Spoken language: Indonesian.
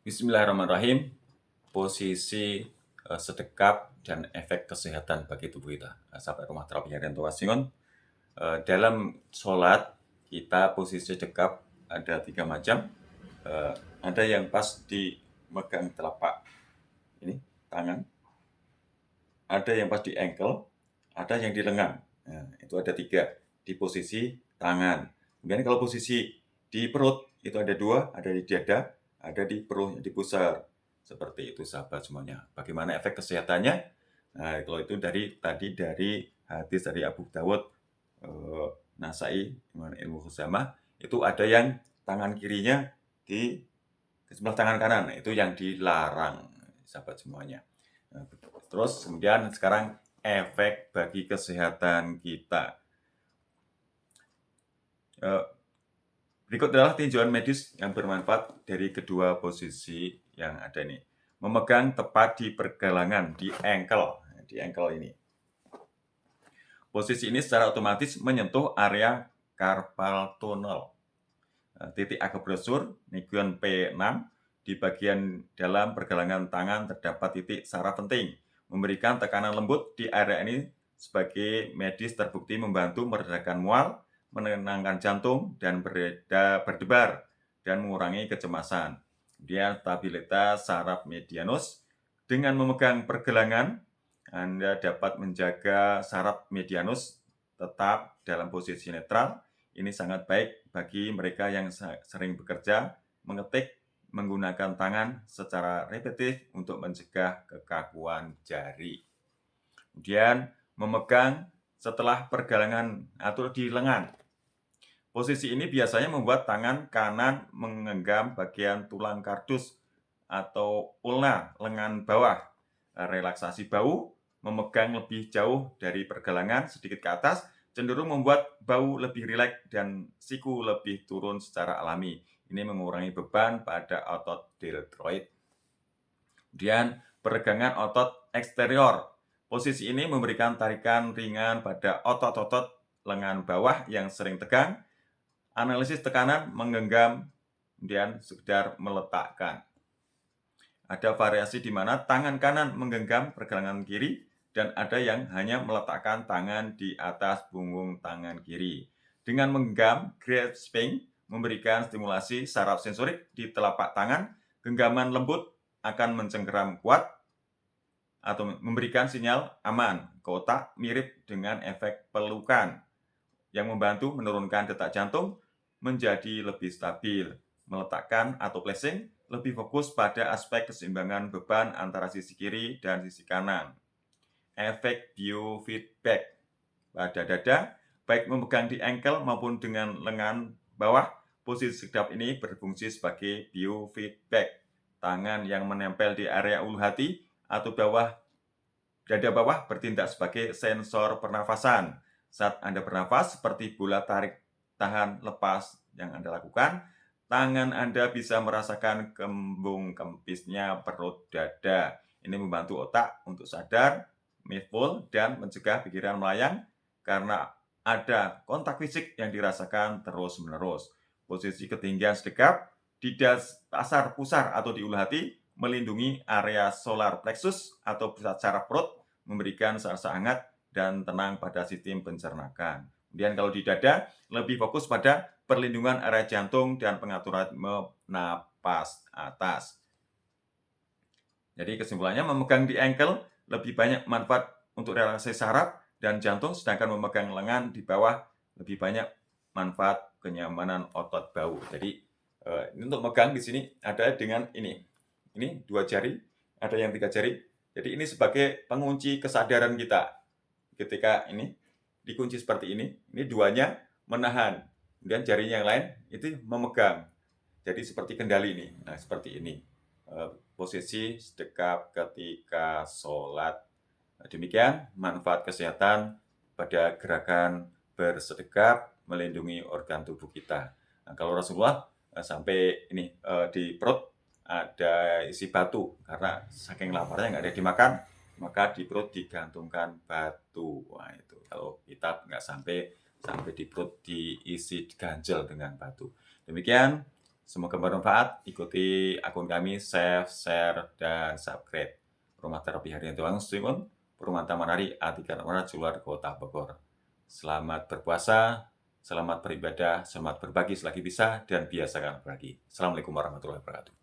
Bismillahirrahmanirrahim. Posisi sedekap dan efek kesehatan bagi tubuh kita. Sahabat rumah terapi harian Tuasingon. Dalam sholat kita posisi sedekap ada 3 macam. Ada yang pas di megang telapak ini tangan, ada yang pas di ankle, ada yang di lengan. Nah, itu ada 3 di posisi tangan. Kemudian kalau posisi di perut itu ada 2, ada di dada, ada di perut, di pusar. Seperti itu sahabat semuanya. Bagaimana efek kesehatannya? Nah, kalau itu dari hadis dari Abu Dawud, Nasai, Imam Ilmu Khuzaimah, itu ada yang tangan kirinya di sebelah tangan kanan. Nah, itu yang dilarang sahabat semuanya. Nah, terus kemudian sekarang efek bagi kesehatan kita. Berikut adalah tinjauan medis yang bermanfaat dari kedua posisi yang ada nih. Memegang tepat di pergelangan, di ankle ini. Posisi ini secara otomatis menyentuh area carpal tunnel. Titik akupresur Niguan P6 di bagian dalam pergelangan tangan terdapat titik saraf penting. Memberikan tekanan lembut di area ini sebagai medis terbukti membantu meredakan mual, menenangkan jantung dan berdebar dan mengurangi kecemasan. Kemudian stabilitas saraf medianus. Dengan memegang pergelangan, Anda dapat menjaga saraf medianus tetap dalam posisi netral. Ini sangat baik bagi mereka yang sering bekerja, mengetik, menggunakan tangan secara repetitif untuk mencegah kekakuan jari. Kemudian memegang setelah pergelangan atau di lengan. Posisi ini biasanya membuat tangan kanan menggenggam bagian tulang kardus atau ulna lengan bawah. Relaksasi bahu, memegang lebih jauh dari pergelangan sedikit ke atas, cenderung membuat bahu lebih rileks dan siku lebih turun secara alami. Ini mengurangi beban pada otot deltoid. Kemudian peregangan otot eksterior. Posisi ini memberikan tarikan ringan pada otot-otot lengan bawah yang sering tegang. Analisis tekanan menggenggam, kemudian sekedar meletakkan. Ada variasi di mana tangan kanan menggenggam pergelangan kiri dan ada yang hanya meletakkan tangan di atas punggung tangan kiri. Dengan menggenggam, grasping memberikan stimulasi saraf sensorik di telapak tangan. Genggaman lembut akan mencengkeram kuat atau memberikan sinyal aman ke otak, mirip dengan efek pelukan yang membantu menurunkan detak jantung menjadi lebih stabil. Meletakkan atau placing lebih fokus pada aspek keseimbangan beban antara sisi kiri dan sisi kanan. Efek biofeedback pada dada, baik memegang di ankle maupun dengan lengan bawah, posisi sedekap ini berfungsi sebagai biofeedback. Tangan yang menempel di area ulu hati atau dada bawah bertindak sebagai sensor pernafasan. Saat Anda bernafas, seperti bola tarik, tahan, lepas yang Anda lakukan, tangan Anda bisa merasakan kembung kempisnya perut dada. Ini membantu otak untuk sadar, mindful, dan mencegah pikiran melayang karena ada kontak fisik yang dirasakan terus-menerus. Posisi ketinggian sedekap di dasar pusar atau di ulu hati melindungi area solar plexus atau pusat saraf perut, memberikan rasa hangat dan tenang pada sistem pencernaan. Kemudian kalau di dada, lebih fokus pada perlindungan area jantung dan pengaturan napas atas. Jadi kesimpulannya, memegang di ankle lebih banyak manfaat untuk relaksasi saraf dan jantung, sedangkan memegang lengan di bawah lebih banyak manfaat kenyamanan otot bahu. Jadi ini untuk megang di sini ada dengan ini 2 jari, ada yang 3 jari. Jadi ini sebagai pengunci kesadaran kita. Ketika ini dikunci seperti ini 2-nya menahan, kemudian jarinya yang lain itu memegang. Jadi seperti kendali ini. Nah, seperti ini. Posisi sedekap ketika sholat. Nah, demikian manfaat kesehatan pada gerakan bersedekap melindungi organ tubuh kita. Nah, kalau Rasulullah sampai ini di perut ada isi batu karena saking laparnya nggak ada dimakan, maka di perut digantungkan batu. Wah, itu kalau kita nggak sampai di perut diisi ganjel dengan batu. Demikian Semoga bermanfaat. Ikuti akun kami, save, share, dan subscribe. Rumah Terapi Harian Tuang Suwun, Perumahan Taman Hari, A3 Jular, Kota Bogor. Selamat berpuasa, selamat beribadah, selamat berbagi selagi bisa, dan biasakan berbagi. Assalamualaikum warahmatullahi wabarakatuh.